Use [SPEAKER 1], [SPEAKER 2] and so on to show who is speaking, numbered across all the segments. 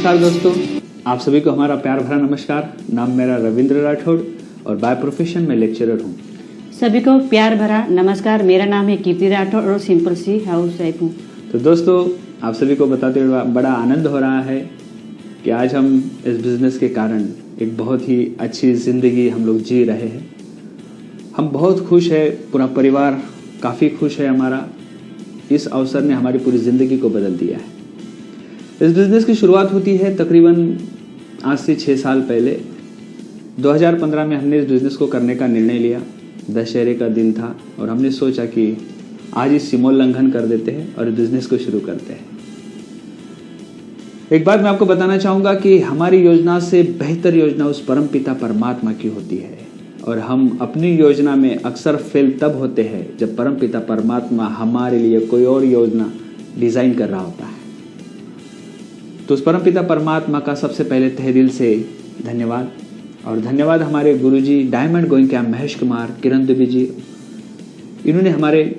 [SPEAKER 1] नमस्कार दोस्तों, आप सभी को हमारा प्यार भरा नमस्कार। नाम मेरा रविंद्र राठौड़ और बाय प्रोफेशन में लेक्चरर हूँ।
[SPEAKER 2] सभी को प्यार भरा नमस्कार। मेरा नाम है कीर्ति राठौड़ और सिंपल सी हाउस वाइफ हूँ।
[SPEAKER 1] तो दोस्तों, आप सभी को बताते हुए बड़ा आनंद हो रहा है कि आज हम इस बिज़नेस के कारण एक बहुत ही अच्छी ज़िंदगी हम लोग जी रहे हैं। हम बहुत खुश है, पूरा परिवार काफ़ी खुश है हमारा। इस अवसर ने हमारी पूरी ज़िंदगी को बदल दिया है। इस बिज़नेस की शुरुआत होती है तकरीबन आज से 6 साल पहले। 2015 में हमने इस बिज़नेस को करने का निर्णय लिया। दशहरे का दिन था और हमने सोचा कि आज इस सीमोल्लंघन कर देते हैं और बिज़नेस को शुरू करते हैं। एक बात मैं आपको बताना चाहूँगा कि हमारी योजना से बेहतर योजना उस परमपिता परमात्मा की होती है और हम अपनी योजना में अक्सर फेल तब होते हैं जब परमपिता परमात्मा हमारे लिए कोई और योजना डिज़ाइन कर रहा होता है। तो उस परमपिता परमात्मा का सबसे पहले तहे दिल से धन्यवाद। और धन्यवाद हमारे गुरुजी diamond going camp Mahesh Kumar Kiran Devi ji. इन्होंने हमारे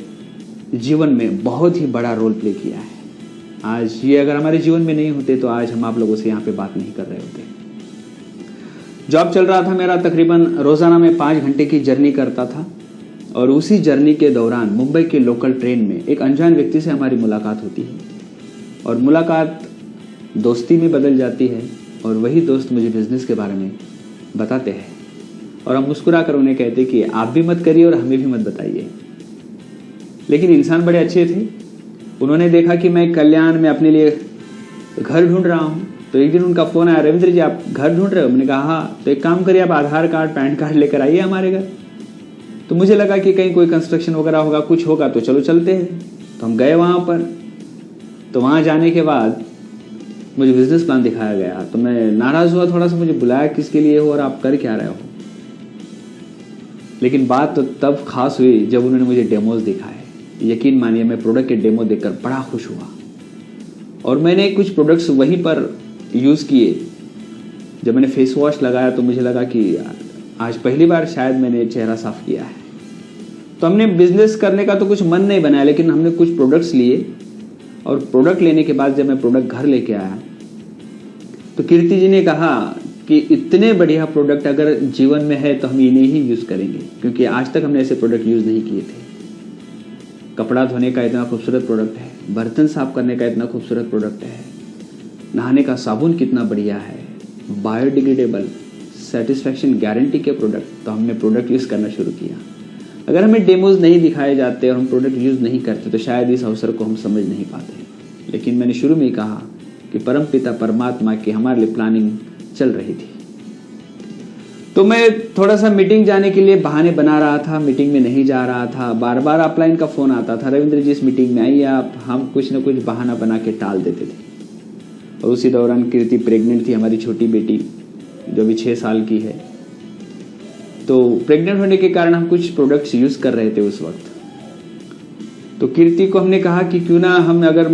[SPEAKER 1] जीवन में बहुत ही बड़ा रोल प्ले किया है। आज ये अगर हमारे जीवन में नहीं होते तो आज हम आप लोगों से यहाँ पे बात नहीं कर रहे होते। जॉब चल रहा था मेरा, तकरीबन रोज़ाना में 5 घंटे की जर्नी करता था और उसी जर्नी के दौरान मुंबई के लोकल ट्रेन में एक अनजान व्यक्ति से हमारी मुलाकात होती है और मुलाकात दोस्ती में बदल जाती है और वही दोस्त मुझे बिज़नेस के बारे में बताते हैं और हम मुस्कुरा कर उन्हें कहते कि आप भी मत करिए और हमें भी मत बताइए। लेकिन इंसान बड़े अच्छे थे। उन्होंने देखा कि मैं कल्याण में अपने लिए घर ढूंढ रहा हूँ, तो एक दिन उनका फ़ोन आया, रविंद्र जी आप घर ढूंढ रहे हो? मैंने कहा हाँ। तो एक काम करिए, आप आधार कार्ड पैन कार्ड लेकर आइए हमारे घर। तो मुझे लगा कि कहीं कोई कंस्ट्रक्शन वगैरह होगा, कुछ होगा, तो चलो चलते हैं। तो हम गए वहाँ पर। तो वहाँ जाने के बाद मुझे बिजनेस प्लान दिखाया गया तो मैं नाराज़ हुआ थोड़ा सा। मुझे बुलाया किसके लिए हो और आप कर क्या रहे हो? लेकिन बात तो तब खास हुई जब उन्होंने मुझे डेमोज दिखाए। यकीन मानिए, मैं प्रोडक्ट के डेमो देखकर बड़ा खुश हुआ और मैंने कुछ प्रोडक्ट्स वहीं पर यूज़ किए। जब मैंने फेस वॉश लगाया तो मुझे लगा कि आज पहली बार शायद मैंने चेहरा साफ किया है। तो हमने बिजनेस करने का तो कुछ मन नहीं बनाया, लेकिन हमने कुछ प्रोडक्ट्स लिए और प्रोडक्ट लेने के बाद जब मैं प्रोडक्ट घर लेके आया तो कीर्ति जी ने कहा कि इतने बढ़िया प्रोडक्ट अगर जीवन में है तो हम इन्हें ही यूज़ करेंगे, क्योंकि आज तक हमने ऐसे प्रोडक्ट यूज़ नहीं किए थे। कपड़ा धोने का इतना खूबसूरत प्रोडक्ट है, बर्तन साफ करने का इतना खूबसूरत प्रोडक्ट है, नहाने का साबुन कितना बढ़िया है, बायोडिग्रेडेबल, सेटिस्फैक्शन गारंटी के प्रोडक्ट। तो हमने प्रोडक्ट यूज़ करना शुरू किया। अगर हमें डेमोज नहीं दिखाए जाते और हम प्रोडक्ट यूज़ नहीं करते तो शायद इस अवसर को हम समझ नहीं पाते। लेकिन मैंने शुरू में ही कहा कि परमपिता परमात्मा की हमारे लिए प्लानिंग चल रही थी। तो मैं थोड़ा सा मीटिंग जाने के लिए बहाने बना रहा था, मीटिंग में नहीं जा रहा था। बार बार अपलाइन का फ़ोन आता था, रविंद्र जी इस मीटिंग में आइए आप। हम कुछ ना कुछ बहाना बना के टाल देते थे। और उसी दौरान कीर्ति प्रेग्नेंट थी, हमारी छोटी बेटी जो अभी 6 साल की है। तो प्रेग्नेंट होने के कारण हम कुछ प्रोडक्ट्स यूज़ कर रहे थे उस वक्त। तो कीर्ति को हमने कहा कि क्यों ना हम अगर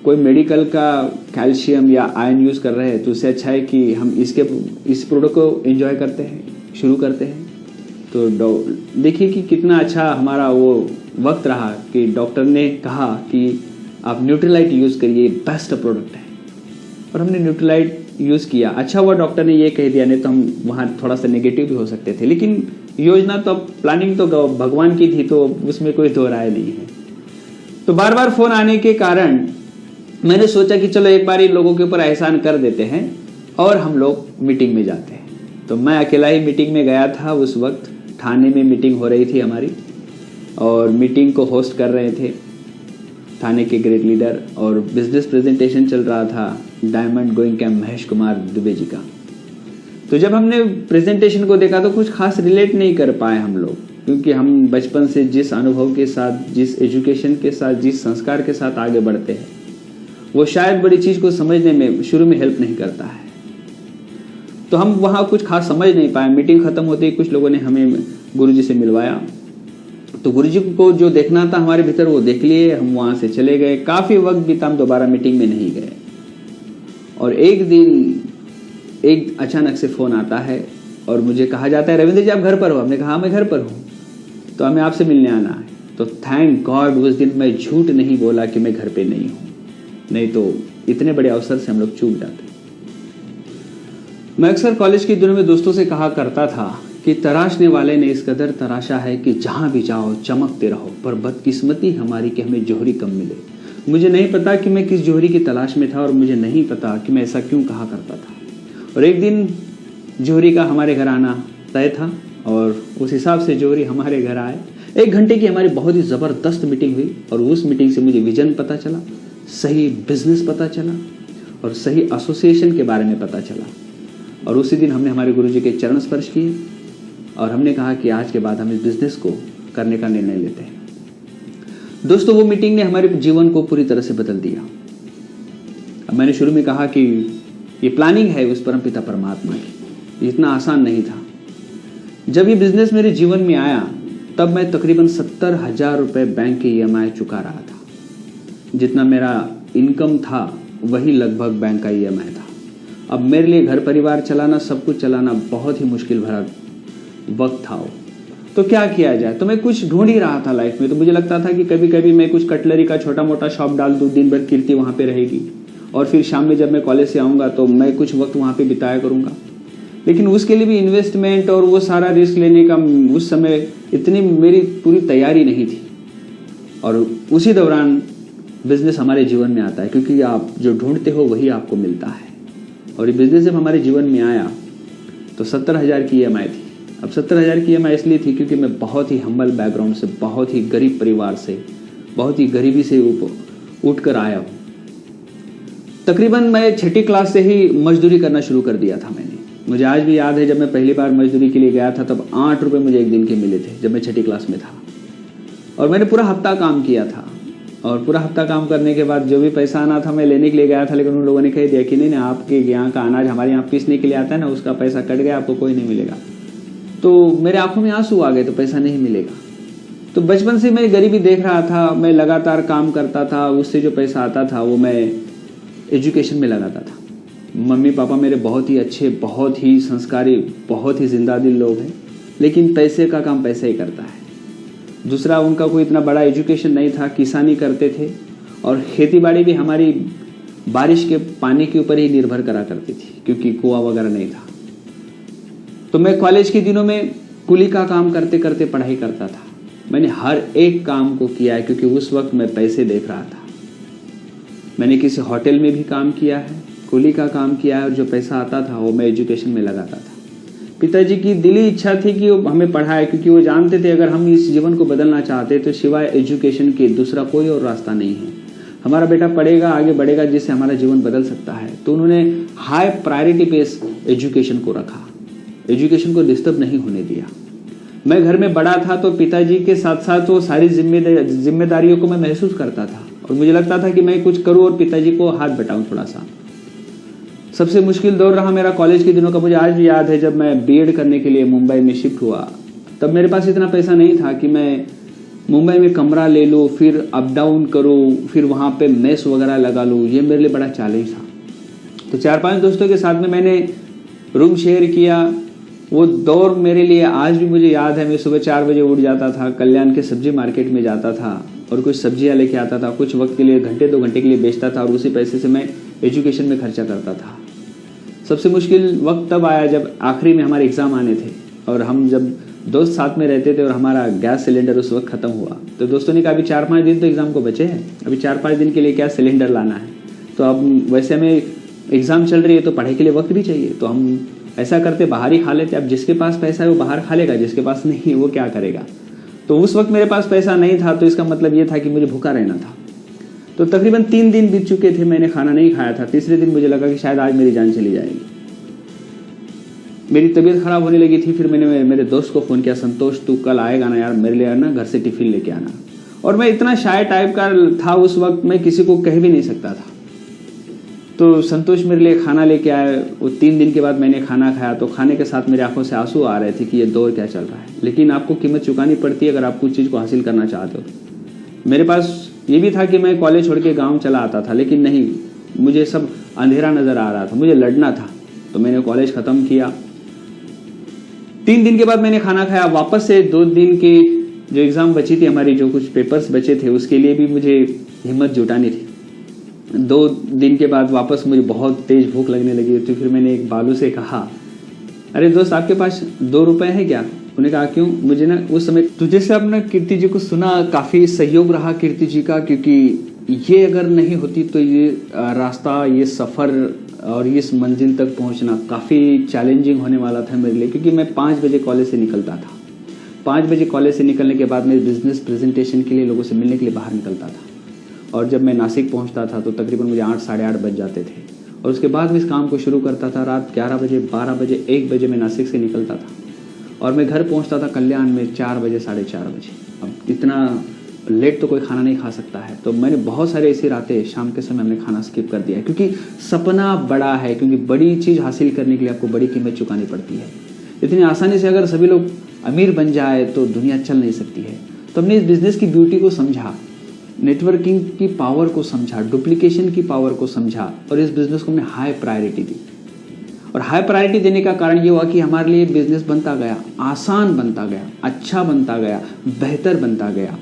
[SPEAKER 1] कोई मेडिकल का कैल्शियम या आयरन यूज़ कर रहे हैं तो उससे अच्छा है कि हम इस प्रोडक्ट को एंजॉय करते हैं, शुरू करते हैं। तो देखिए कि कितना अच्छा हमारा वो वक्त रहा कि डॉक्टर ने कहा कि आप न्यूट्रीलाइट यूज़ करिए, बेस्ट प्रोडक्ट है। और हमने न्यूट्रीलाइट यूज़ किया। अच्छा हुआ डॉक्टर ने ये कह दिया, नहीं तो हम वहाँ थोड़ा सा नेगेटिव भी हो सकते थे। लेकिन योजना तो, प्लानिंग तो भगवान की थी, तो उसमें कोई दो राय नहीं है। तो बार बार फ़ोन आने के कारण मैंने सोचा कि चलो एक बार इन लोगों के ऊपर एहसान कर देते हैं और हम लोग मीटिंग में जाते हैं। तो मैं अकेला ही मीटिंग में गया था। उस वक्त थाने में मीटिंग हो रही थी हमारी और मीटिंग को होस्ट कर रहे थे थाने के ग्रेड लीडर और बिजनेस प्रेजेंटेशन चल रहा था diamond going camp Mahesh Kumar Dubey ji का। तो जब हमने प्रेजेंटेशन को देखा तो कुछ खास रिलेट नहीं कर पाए हम लोग, क्योंकि हम बचपन से जिस अनुभव के साथ, जिस एजुकेशन के साथ, जिस संस्कार के साथ आगे बढ़ते हैं वो शायद बड़ी चीज़ को समझने में शुरू में हेल्प नहीं करता है। तो हम वहाँ कुछ खास समझ नहीं पाए। मीटिंग खत्म होते ही कुछ लोगों ने हमें गुरुजी से मिलवाया। तो गुरुजी को जो देखना था हमारे भीतर वो देख लिए। हम वहाँ से चले गए। काफ़ी वक्त बीता, हम दोबारा मीटिंग में नहीं गए। और एक दिन एक अचानक से फ़ोन आता है और मुझे कहा जाता है, रविंद्र जी आप घर पर हो? हमने कहा हाँ मैं घर पर हूँ, तो हमें आपसे मिलने आना है। तो थैंक गॉड उस दिन मैं झूठ नहीं बोला कि मैं घर पे नहीं हूँ, नहीं तो इतने बड़े अवसर से हम लोग चूक जाते। मैं अक्सर कॉलेज के दिनों में दोस्तों से कहा करता था कि तराशने वाले ने इस कदर तराशा है कि जहां भी जाओ चमकते रहो, पर बदकिस्मती हमारी कि हमें जोहरी कम मिले। मुझे नहीं पता कि मैं किस जोहरी की तलाश में था और मुझे नहीं पता कि मैं ऐसा क्यों कहा करता था। और एक दिन जोहरी का हमारे घर आना तय था और उस हिसाब से जोहरी हमारे घर आए। 1 घंटे की हमारी बहुत ही ज़बरदस्त मीटिंग हुई और उस मीटिंग से मुझे विजन पता चला, सही बिजनेस पता चला और सही एसोसिएशन के बारे में पता चला। और उसी दिन हमने हमारे गुरुजी के चरण स्पर्श किए और हमने कहा कि आज के बाद हम इस बिजनेस को करने का निर्णय लेते हैं। दोस्तों, वो मीटिंग ने हमारे जीवन को पूरी तरह से बदल दिया। अब मैंने शुरू में कहा कि ये प्लानिंग है उस परमपिता परमात्मा की, इतना आसान नहीं था। जब ये बिजनेस मेरे जीवन में आया तब मैं तकरीबन 70,000 रुपये बैंक के EMI चुका रहा था। जितना मेरा इनकम था वही लगभग बैंक का EMI था। अब मेरे लिए घर परिवार चलाना, सब कुछ चलाना बहुत ही मुश्किल भरा वक्त था वो। तो क्या किया जाए, तो मैं कुछ ढूंढ ही रहा था लाइफ में। तो मुझे लगता था कि कभी कभी मैं कुछ कटलरी का छोटा मोटा शॉप डाल दूँ, दिन भर कीर्ति वहाँ पे रहेगी और फिर शाम में जब मैं कॉलेज से आऊँगा तो मैं कुछ वक्त वहाँ पे बिताया करूँगा। लेकिन उसके लिए भी इन्वेस्टमेंट और वो सारा रिस्क लेने का उस समय इतनी मेरी पूरी तैयारी नहीं थी। और उसी दौरान बिजनेस हमारे जीवन में आता है, क्योंकि आप जो ढूंढते हो वही आपको मिलता है। और ये बिजनेस जब हमारे जीवन में आया तो 70,000 की EMI थी। अब 70,000 की EMI इसलिए थी क्योंकि मैं बहुत ही हम्बल बैकग्राउंड से, बहुत ही गरीब परिवार से, बहुत ही गरीबी से उठ कर आया हूँ। तकरीबन मैं 6ठी क्लास से ही मजदूरी करना शुरू कर दिया था मैंने। मुझे आज भी याद है जब मैं पहली बार मजदूरी के लिए गया था तब 8 रुपये मुझे एक दिन के मिले थे जब मैं 6ठी क्लास में था। और मैंने पूरा हफ्ता काम किया था और पूरा हफ्ता काम करने के बाद जो भी पैसा आना था मैं लेने के लिए गया था, लेकिन उन लोगों ने कह दिया कि नहीं, आपके यहाँ का अनाज हमारे यहाँ पीसने के लिए आता है ना, उसका पैसा कट गया, आपको कोई नहीं मिलेगा। तो मेरे आंखों में आंसू आ गए, तो पैसा नहीं मिलेगा। तो बचपन से मैं गरीबी देख रहा था, मैं लगातार काम करता था, उससे जो पैसा आता था वो मैं एजुकेशन में लगाता था। मम्मी पापा मेरे बहुत ही अच्छे, बहुत ही संस्कारी, बहुत ही जिंदादिल लोग हैं, लेकिन पैसे का काम पैसा ही करता है। दूसरा, उनका कोई इतना बड़ा एजुकेशन नहीं था, किसानी करते थे और खेतीबाड़ी भी हमारी बारिश के पानी के ऊपर ही निर्भर करा करती थी क्योंकि कुआं वगैरह नहीं था। तो मैं कॉलेज के दिनों में कुली का काम करते करते पढ़ाई करता था। मैंने हर एक काम को किया है क्योंकि उस वक्त मैं पैसे देख रहा था। मैंने किसी होटल में भी काम किया है, कुली का काम किया है और जो पैसा आता था वो मैं एजुकेशन में लगाता था। पिताजी की दिली इच्छा थी कि वो हमें पढ़ाए, क्योंकि वो जानते थे अगर हम इस जीवन को बदलना चाहते तो सिवाय एजुकेशन के दूसरा कोई और रास्ता नहीं है। हमारा बेटा पढ़ेगा, आगे बढ़ेगा, जिससे हमारा जीवन बदल सकता है। तो उन्होंने हाई प्रायोरिटी पे एजुकेशन को रखा, एजुकेशन को डिस्टर्ब नहीं होने दिया। मैं घर में बड़ा था तो पिताजी के साथ साथ वो सारी जिम्मेदारियों को मैं महसूस करता था और मुझे लगता था कि मैं कुछ करूं और पिताजी को हाथ बटाऊं थोड़ा सा। सबसे मुश्किल दौर रहा मेरा कॉलेज के दिनों का। मुझे आज भी याद है जब मैं B.Ed करने के लिए मुंबई में शिफ्ट हुआ, तब मेरे पास इतना पैसा नहीं था कि मैं मुंबई में कमरा ले लूँ, फिर अप डाउन करूँ, फिर वहाँ पे मेस वगैरह लगा लूँ। ये मेरे लिए बड़ा चैलेंज था। तो 4-5 दोस्तों के साथ में मैंने रूम शेयर किया। वो दौर मेरे लिए आज भी मुझे याद है। मैं सुबह 4 बजे उठ जाता था, कल्याण के सब्जी मार्केट में जाता था और कुछ सब्जियां लेके आता था, कुछ वक्त के लिए, घंटे 2 घंटे के लिए बेचता था और उसी पैसे से मैं एजुकेशन में खर्चा करता था। सबसे मुश्किल वक्त तब आया जब आखिरी में हमारे एग्ज़ाम आने थे और हम जब दोस्त साथ में रहते थे और हमारा गैस सिलेंडर उस वक्त ख़त्म हुआ। तो दोस्तों ने कहा अभी 4-5 दिन तो एग्ज़ाम को बचे हैं, अभी 4-5 दिन के लिए क्या सिलेंडर लाना है। तो अब वैसे हमें एग्ज़ाम चल रही है तो पढ़ाई के लिए वक्त भी चाहिए, तो हम ऐसा करते बाहर ही खा लेते। अब जिसके पास पैसा है वो बाहर खा लेगा, जिसके पास नहीं है वो क्या करेगा। तो उस वक्त मेरे पास पैसा नहीं था, तो इसका मतलब ये था कि मुझे भूखा रहना था। तो तकरीबन 3 दिन बीत चुके थे, मैंने खाना नहीं खाया था। तीसरे दिन मुझे लगा कि शायद आज मेरी जान चली जाएगी। मेरी तबीयत खराब होने लगी थी। फिर मैंने मेरे दोस्त को फ़ोन किया, संतोष तू कल आएगा ना यार, मेरे लिए ना घर से टिफ़िन लेके आना। और मैं इतना शाय टाइप का था उस वक्त, मैं किसी को कह भी नहीं सकता था। तो संतोष मेरे लिए खाना लेके आए। वो 3 दिन के बाद मैंने खाना खाया तो खाने के साथ मेरी आंखों से आंसू आ रहे थे कि ये दौर क्या चल रहा है। लेकिन आपको कीमत चुकानी पड़ती है अगर आप कुछ चीज़ को हासिल करना चाहते हो। मेरे पास ये भी था कि मैं कॉलेज छोड़ के गाँव चला आता था, लेकिन नहीं, मुझे सब अंधेरा नज़र आ रहा था, मुझे लड़ना था। तो मैंने कॉलेज ख़त्म किया। 3 दिन के बाद मैंने खाना खाया। वापस से 2 दिन की जो एग्ज़ाम बची थी हमारी, जो कुछ पेपर्स बचे थे, उसके लिए भी मुझे हिम्मत जुटानी थी। 2 दिन के बाद वापस मुझे बहुत तेज भूख लगने लगी। तो फिर मैंने एक बालू से कहा, अरे दोस्त आपके पास 2 रुपए है क्या? उन्होंने कहा क्यों? मुझे ना उस समय तुझे से अपना कीर्ति जी को सुना, काफी सहयोग रहा कीर्ति जी का, क्योंकि ये अगर नहीं होती तो ये रास्ता, ये सफर और इस मंजिल तक पहुंचना काफी चैलेंजिंग होने वाला था मेरे लिए। क्योंकि मैं 5 बजे कॉलेज से निकलता था। 5 बजे कॉलेज से निकलने के बाद मैं बिजनेस प्रेजेंटेशन के लिए लोगों से मिलने के लिए बाहर निकलता था, और जब मैं नासिक पहुंचता था तो तकरीबन मुझे 8 साढ़े 8 बज जाते थे, और उसके बाद मैं इस काम को शुरू करता था। रात 11 बजे 12 बजे 1 बजे मैं नासिक से निकलता था, और मैं घर पहुंचता था कल्याण में 4 बजे साढ़े 4 बजे। अब इतना लेट तो कोई खाना नहीं खा सकता है। तो मैंने बहुत सारे ऐसी रातें शाम के समय हमने खाना स्किप कर दिया है, क्योंकि सपना बड़ा है, क्योंकि बड़ी चीज़ हासिल करने के लिए आपको बड़ी कीमत चुकानी पड़ती है। इतनी आसानी से अगर सभी लोग अमीर बन जाए तो दुनिया चल नहीं सकती है। तो हमने इस बिजनेस की ब्यूटी को समझा, नेटवर्किंग की पावर को समझा, डुप्लीकेशन की पावर को समझा, और इस बिजनेस को हमने हाई प्रायोरिटी दी। और हाई प्रायोरिटी देने का कारण ये हुआ कि हमारे लिए बिजनेस बनता गया, आसान बनता गया, अच्छा बनता गया, बेहतर बनता गया।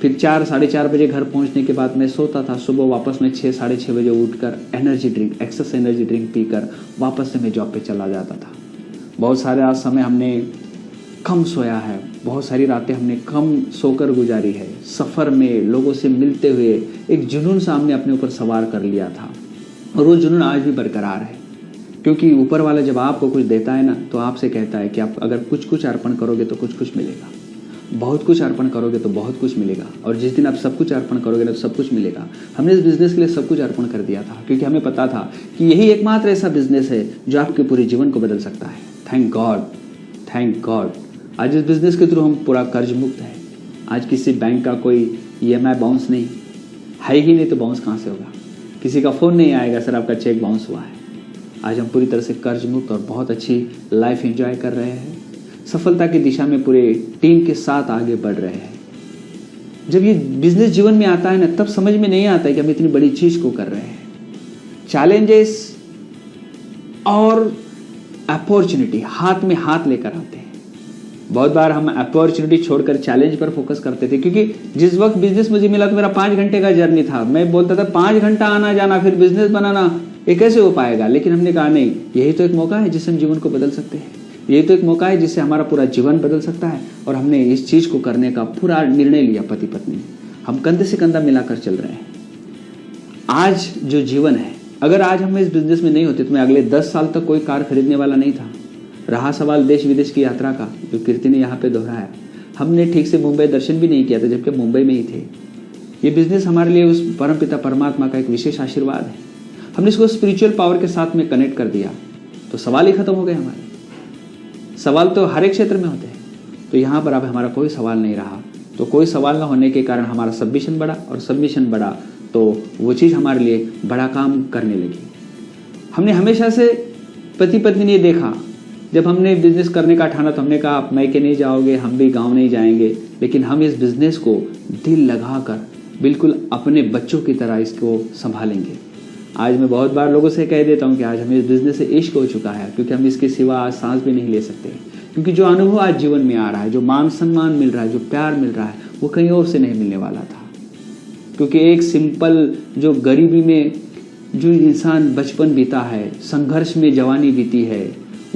[SPEAKER 1] फिर 4 साढ़े 4 बजे घर पहुंचने के बाद मैं सोता था। सुबह वापस मैं 6 साढ़े 6 बजे उठकर energy drink, access energy drink पीकर वापस से मैं जॉब पे चला जाता था। बहुत सारे समय हमने कम सोया है, बहुत सारी रातें हमने कम सोकर गुजारी है। सफ़र में लोगों से मिलते हुए एक जुनून सा हमने अपने ऊपर सवार कर लिया था, और वो जुनून आज भी बरकरार है। क्योंकि ऊपर वाला जब आपको कुछ देता है ना, तो आपसे कहता है कि आप अगर कुछ कुछ अर्पण करोगे तो कुछ कुछ मिलेगा, बहुत कुछ अर्पण करोगे तो बहुत कुछ मिलेगा, और जिस दिन आप सब कुछ अर्पण करोगे ना तो सब कुछ मिलेगा। हमने इस बिजनेस के लिए सब कुछ अर्पण कर दिया था, क्योंकि हमें पता था कि यही एकमात्र ऐसा बिजनेस है जो आपके पूरे जीवन को बदल सकता है। Thank God, thank God. आज इस बिजनेस के थ्रू हम पूरा कर्ज मुक्त है। आज किसी बैंक का कोई EMI बाउंस नहीं है ही नहीं, तो बाउंस कहाँ से होगा? किसी का फ़ोन नहीं आएगा सर आपका चेक बाउंस हुआ है। आज हम पूरी तरह से कर्ज मुक्त और बहुत अच्छी लाइफ एंजॉय कर रहे हैं। सफलता की दिशा में पूरे टीम के साथ आगे बढ़ रहे हैं। जब ये बिजनेस जीवन में आता है ना, तब समझ में नहीं आता है कि हम इतनी बड़ी चीज को कर रहे हैं। चैलेंजेस और अपॉर्चुनिटी हाथ में हाथ लेकर आते हैं। बहुत बार हम अपॉर्चुनिटी छोड़कर चैलेंज पर फोकस करते थे, क्योंकि जिस वक्त बिजनेस मुझे मिला तो मेरा 5 घंटे का जर्नी था। मैं बोलता था 5 घंटा आना जाना फिर बिजनेस बनाना, ये कैसे हो पाएगा? लेकिन हमने कहा नहीं, यही तो एक मौका है जिससे हम जीवन को बदल सकते हैं। यही तो एक मौका है जिससे हमारा पूरा जीवन बदल सकता है। और हमने इस चीज को करने का पूरा निर्णय लिया। पति पत्नी हम कंधे से कंधा मिलाकर चल रहे हैं। आज जो जीवन है, अगर आज हम इस बिजनेस में नहीं होते तो मैं अगले 10 साल तक कोई कार खरीदने वाला नहीं था। रहा सवाल देश विदेश की यात्रा का, जो कीर्ति ने यहाँ पे दोहराया, हमने ठीक से मुंबई दर्शन भी नहीं किया था जबकि मुंबई में ही थे। ये बिजनेस हमारे लिए उस परमपिता परमात्मा का एक विशेष आशीर्वाद है। हमने इसको स्पिरिचुअल पावर के साथ में कनेक्ट कर दिया, तो सवाल ही खत्म हो गए हमारे। सवाल तो हर एक क्षेत्र में होते हैं, तो यहाँ पर अब हमारा कोई सवाल नहीं रहा। तो कोई सवाल ना होने के कारण हमारा सबमिशन बढ़ा, और सबमिशन बढ़ा तो वो चीज़ हमारे लिए बड़ा काम करने लगी। हमने हमेशा से पति पत्नी ने देखा, जब हमने बिजनेस करने का ठाना तो हमने कहा आप मैके नहीं जाओगे, हम भी गांव नहीं जाएंगे, लेकिन हम इस बिजनेस को दिल लगाकर बिल्कुल अपने बच्चों की तरह इसको संभालेंगे। आज मैं बहुत बार लोगों से कह देता हूं कि आज हमें इस बिजनेस से इश्क हो चुका है, क्योंकि हम इसके सिवा आज सांस भी नहीं ले सकते। क्योंकि जो अनुभव आज जीवन में आ रहा है, जो मान सम्मान मिल रहा है, जो प्यार मिल रहा है, वो कहीं और से नहीं मिलने वाला था। क्योंकि एक सिंपल जो गरीबी में जो इंसान बचपन बीता है, संघर्ष में जवानी बीती है,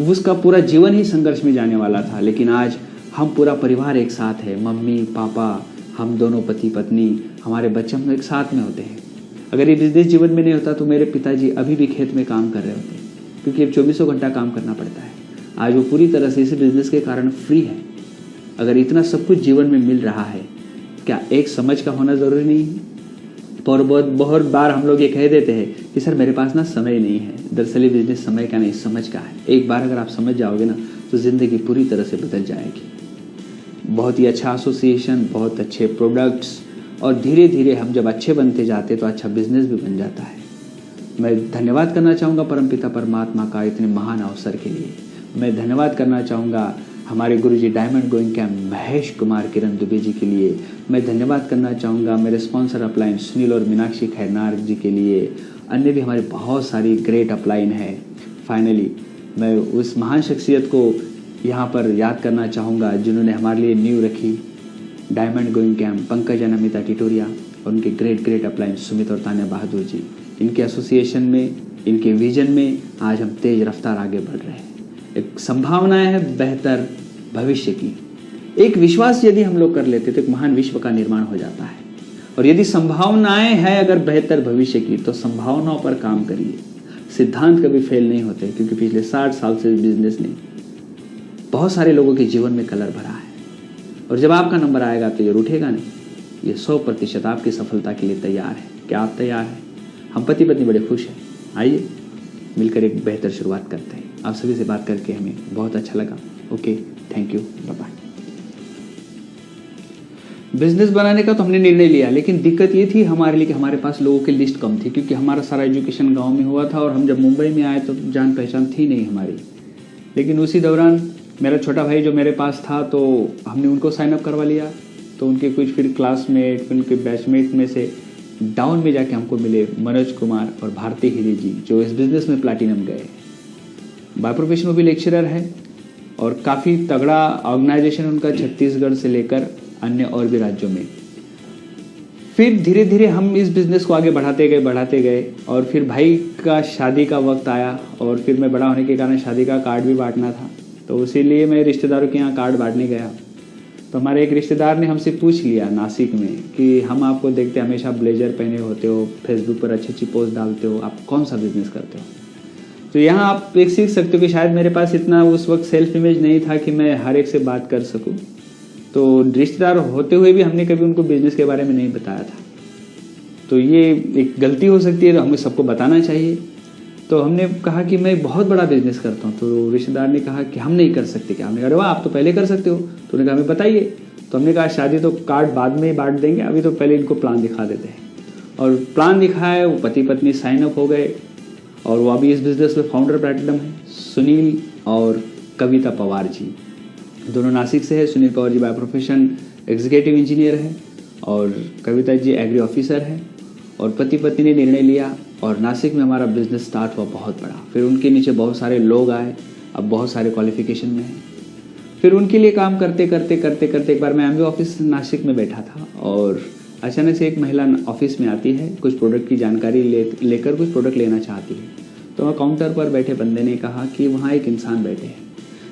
[SPEAKER 1] उसका पूरा जीवन ही संघर्ष में जाने वाला था। लेकिन आज हम पूरा परिवार एक साथ है, मम्मी पापा, हम दोनों पति पत्नी, हमारे बच्चे, हम एक साथ में होते हैं। अगर ये बिजनेस जीवन में नहीं होता तो मेरे पिताजी अभी भी खेत में काम कर रहे होते, क्योंकि अब 24 घंटा काम करना पड़ता है। आज वो पूरी तरह से इस बिजनेस के कारण फ्री है। अगर इतना सब कुछ जीवन में मिल रहा है, क्या एक समझ का होना जरूरी नहीं है? और बहुत बार हम लोग ये कह देते हैं कि सर मेरे पास ना समय नहीं है। दरअसल ये बिजनेस समय का नहीं, समझ का है। एक बार अगर आप समझ जाओगे ना तो जिंदगी पूरी तरह से बदल जाएगी। बहुत ही अच्छा एसोसिएशन, बहुत अच्छे प्रोडक्ट्स, और धीरे धीरे हम जब अच्छे बनते जाते तो अच्छा बिजनेस भी बन जाता है। मैं धन्यवाद करना चाहूँगा परमपिता परमात्मा का इतने महान अवसर के लिए। मैं धन्यवाद करना चाहूँगा हमारे गुरुजी diamond going camp Mahesh Kumar Kiran Dubey ji के लिए। मैं धन्यवाद करना चाहूँगा मेरे स्पॉन्सर अपलाइन सुनील और मीनाक्षी खैरनार जी के लिए। अन्य भी हमारे बहुत सारी ग्रेट अपलाइन है। फाइनली मैं उस महान शख्सियत को यहाँ पर याद करना चाहूँगा जिन्होंने हमारे लिए नींव रखी। Diamond going camp Pankaj Anmita टिटोरिया, और उनके ग्रेट ग्रेट अपलाइन सुमित और तान्या बहादुर जी, इनके एसोसिएशन में, इनके विजन में आज हम तेज रफ्तार आगे बढ़ रहे हैं। एक संभावनाएं है बेहतर भविष्य की, एक विश्वास यदि हम लोग कर लेते तो एक महान विश्व का निर्माण हो जाता है। और यदि संभावनाएं हैं अगर बेहतर भविष्य की, तो संभावनाओं पर काम करिए। सिद्धांत कभी फेल नहीं होते, क्योंकि पिछले 60 साल से बिजनेस ने बहुत सारे लोगों के जीवन में कलर भरा है। और जब आपका नंबर आएगा तो ये रूठेगा नहीं, ये 100% आपकी सफलता के लिए तैयार है। क्या आप तैयार हैं? हम पति पत्नी बड़े खुश हैं। आइए मिलकर एक बेहतर शुरुआत करते हैं। आप सभी से बात करके हमें बहुत अच्छा लगा। Okay, thank you, bye bye. Business बनाने का तो हमने निर्णय लिया, लेकिन दिक्कत ये थी हमारे लिए कि हमारे पास लोगों की लिस्ट कम थी, क्योंकि हमारा सारा एजुकेशन गांव में हुआ था और हम जब मुंबई में आए तो जान पहचान थी नहीं हमारी। लेकिन उसी दौरान मेरा छोटा भाई जो मेरे पास था, तो हमने उनको साइन अप करवा लिया। तो उनके कुछ फिर क्लासमेट, फिर उनके बैचमेट में से डाउन में जाके हमको मिले मनोज कुमार और भारती हिरी जी, जो इस बिजनेस में प्लैटिनम गए। बाय प्रोफेशन वो भी लेक्चरर है और काफ़ी तगड़ा ऑर्गेनाइजेशन उनका छत्तीसगढ़ से लेकर अन्य और भी राज्यों में। फिर धीरे धीरे हम इस बिजनेस को आगे बढ़ाते गए और फिर भाई का शादी का वक्त आया और फिर मैं बड़ा होने के कारण शादी का कार्ड भी बांटना था, तो इसीलिए मैं रिश्तेदारों के यहाँ कार्ड बांटने गया। तो हमारे एक रिश्तेदार ने हमसे पूछ लिया नासिक में कि हम आपको देखते हमेशा ब्लेजर पहने होते हो, फेसबुक पर अच्छी अच्छी पोस्ट डालते हो, आप कौन सा बिजनेस करते हो? तो यहाँ आप एक सीख सकते हो कि शायद मेरे पास इतना उस वक्त सेल्फ इमेज नहीं था कि मैं हर एक से बात कर सकूं। तो रिश्तेदार होते हुए भी हमने कभी उनको बिजनेस के बारे में नहीं बताया था। तो ये एक गलती हो सकती है, तो हमें सबको बताना चाहिए। तो हमने कहा कि मैं बहुत बड़ा बिजनेस करता हूँ। तो रिश्तेदार ने कहा कि हम नहीं कर सकते क्या? हमने कहा वाह, आप तो पहले कर सकते हो। तो उन्होंने कहा हमें बताइए। तो हमने कहा शादी तो कार्ड बाद में ही बांट देंगे, अभी तो पहले इनको प्लान दिखा देते हैं। और प्लान दिखाया, वो पति पत्नी साइन अप हो गए और वो अभी इस बिजनेस में फाउंडर प्लैटिनम है। सुनील और कविता पवार जी दोनों नासिक से है। Sunil Pawar ji by profession executive engineer है और कविता जी एग्री ऑफिसर है। और पति पत्नी ने निर्णय लिया और नासिक में हमारा बिजनेस स्टार्ट हुआ बहुत बड़ा। फिर उनके नीचे बहुत सारे लोग आए, अब बहुत सारे क्वालिफिकेशन में हैं। फिर उनके लिए काम करते करते एक बार मैं एमवे ऑफिस नासिक में बैठा था और अचानक से एक महिला ऑफिस में आती है, कुछ प्रोडक्ट की जानकारी लेकर कुछ प्रोडक्ट लेना चाहती है। तो वहाँ काउंटर पर बैठे बंदे ने कहा कि वहाँ एक इंसान बैठे हैं।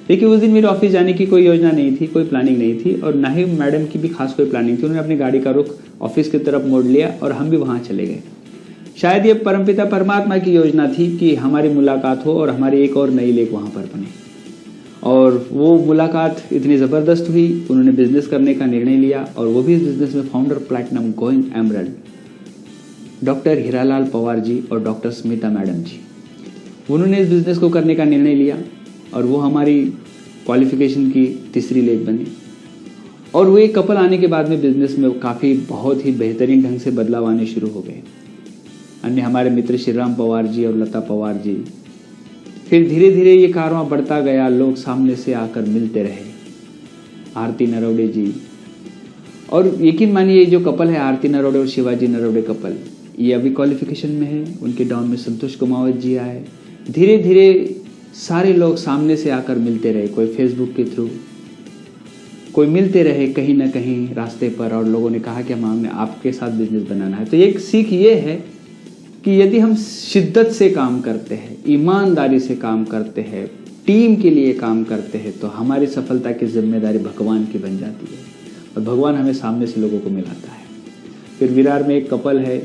[SPEAKER 1] देखिए उस दिन मेरे ऑफिस जाने की कोई योजना नहीं थी, कोई प्लानिंग नहीं थी और ना ही मैडम की भी खास कोई प्लानिंग थी। उन्होंने अपनी गाड़ी का रुख ऑफिस की तरफ मोड़ लिया और हम भी वहाँ चले गए। शायद ये परमपिता परमात्मा की योजना थी कि हमारी मुलाकात हो और हमारी एक और नई लेक वहाँ पर बने। और वो मुलाकात इतनी ज़बरदस्त हुई, उन्होंने बिजनेस करने का निर्णय लिया और वो भी इस बिजनेस में founder platinum going emerald doctor Hiralal Pawar ji और डॉक्टर स्मिता मैडम जी, उन्होंने इस बिजनेस को करने का निर्णय लिया और वो हमारी क्वालिफिकेशन की तीसरी लेक बनी। और वो एक कपल आने के बाद में बिजनेस में काफ़ी बहुत ही बेहतरीन ढंग से बदलाव आने शुरू हो गए। अन्य हमारे मित्र श्री राम पवार जी और लता पवार जी। फिर धीरे धीरे ये कारवां बढ़ता गया, लोग सामने से आकर मिलते रहे। आरती नरोड़े जी, और यकीन मानिए ये जो कपल है आरती नरोड़े और शिवाजी नरोड़े कपल, ये अभी क्वालिफिकेशन में है। उनके डाउन में संतोष कुमावत जी आए। धीरे धीरे सारे लोग सामने से आकर मिलते रहे, कोई फेसबुक के थ्रू, कोई मिलते रहे कहीं ना कहीं रास्ते पर, और लोगों ने कहा कि हमें आपके साथ बिजनेस बनाना है। तो एक सीख ये है कि यदि हम शिद्दत से काम करते हैं, ईमानदारी से काम करते हैं, टीम के लिए काम करते हैं, तो हमारी सफलता की जिम्मेदारी भगवान की बन जाती है और भगवान हमें सामने से लोगों को मिलाता है। फिर विरार में एक कपल है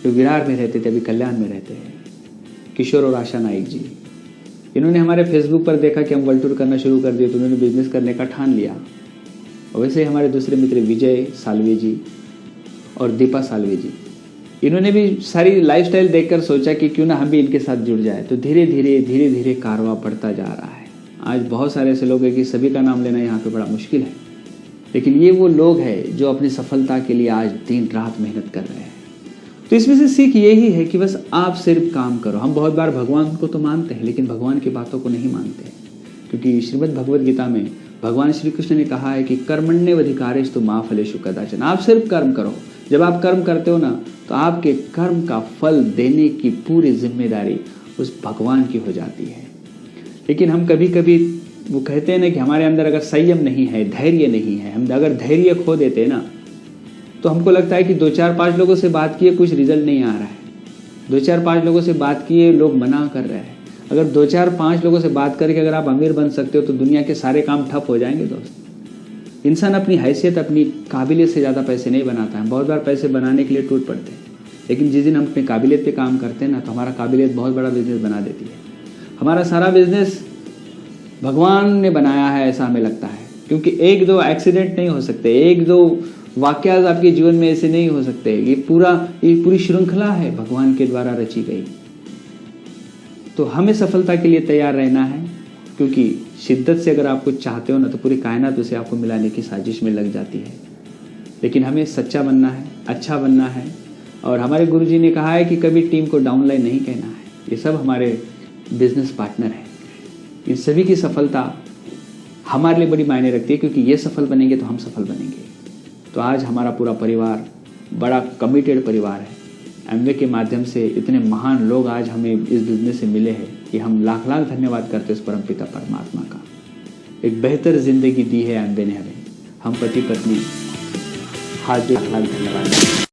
[SPEAKER 1] जो विरार में रहते थे, अभी कल्याण में रहते हैं, किशोर और आशा नाइक जी। इन्होंने हमारे फेसबुक पर देखा कि हम वर्ल्ड टूर करना शुरू कर दिए, तो उन्होंने बिजनेस करने का ठान लिया। और वैसे हमारे दूसरे मित्र विजय सालवे जी और दीपा सालवे जी, इन्होंने भी सारी लाइफस्टाइल देखकर सोचा कि क्यों ना हम भी इनके साथ जुड़ जाए। तो धीरे धीरे कारवां बढ़ता जा रहा है। आज बहुत सारे ऐसे लोग हैं कि सभी का नाम लेना यहाँ पे बड़ा मुश्किल है, लेकिन ये वो लोग हैं जो अपनी सफलता के लिए आज दिन रात मेहनत कर रहे हैं। तो इसमें से सीख यही है कि बस आप सिर्फ काम करो। हम बहुत बार भगवान को तो मानते हैं, लेकिन भगवान की बातों को नहीं मानते, क्योंकि श्रीमद् भगवद गीता में भगवान श्री कृष्ण ने कहा है कि कर्मण्येवाधिकारेषु मा फलेषु कदाचन। आप सिर्फ कर्म करो। जब आप कर्म करते हो ना, तो आपके कर्म का फल देने की पूरी जिम्मेदारी उस भगवान की हो जाती है। लेकिन हम कभी कभी वो कहते हैं ना कि हमारे अंदर अगर संयम नहीं है, धैर्य नहीं है, हम अगर धैर्य खो देते ना, तो हमको लगता है कि 2-4-5 लोगों से बात किए कुछ रिजल्ट नहीं आ रहा है, 2-4-5 लोगों से बात किए लोग मना कर रहे हैं। अगर 2-4-5 लोगों से बात करके अगर आप अमीर बन सकते हो तो दुनिया के सारे काम ठप हो जाएंगे दोस्त। इंसान अपनी हैसियत, अपनी काबिलियत से ज़्यादा पैसे नहीं बनाता है। बहुत बार पैसे बनाने के लिए टूट पड़ते हैं, लेकिन जिस दिन हम अपनी काबिलियत पे काम करते हैं ना, तो हमारा काबिलियत बहुत बड़ा बिजनेस बना देती है। हमारा सारा बिजनेस भगवान ने बनाया है ऐसा हमें लगता है, क्योंकि 1-2 एक्सीडेंट नहीं हो सकते, 1-2 वाकयात आपके जीवन में ऐसे नहीं हो सकते। ये पूरी श्रृंखला है भगवान के द्वारा रची गई। तो हमें सफलता के लिए तैयार रहना है, क्योंकि शिद्दत से अगर आप कुछ चाहते हो ना, तो पूरी कायनात उसे आपको मिलाने की साजिश में लग जाती है। लेकिन हमें सच्चा बनना है, अच्छा बनना है। और हमारे गुरुजी ने कहा है कि कभी टीम को डाउनलाइन नहीं कहना है। ये सब हमारे बिजनेस पार्टनर हैं, इन सभी की सफलता हमारे लिए बड़ी मायने रखती है, क्योंकि ये सफल बनेंगे तो हम सफल बनेंगे। तो आज हमारा पूरा परिवार बड़ा कमिटेड परिवार है। एमवे के माध्यम से इतने महान लोग आज हमें इस बिजनेस से मिले हैं कि हम लाख लाख धन्यवाद करते हैं उस परमपिता परमात्मा का। एक बेहतर जिंदगी दी है एमवे ने हमें। हम पति पत्नी हाथ जोड़ लाख लाख धन्यवाद।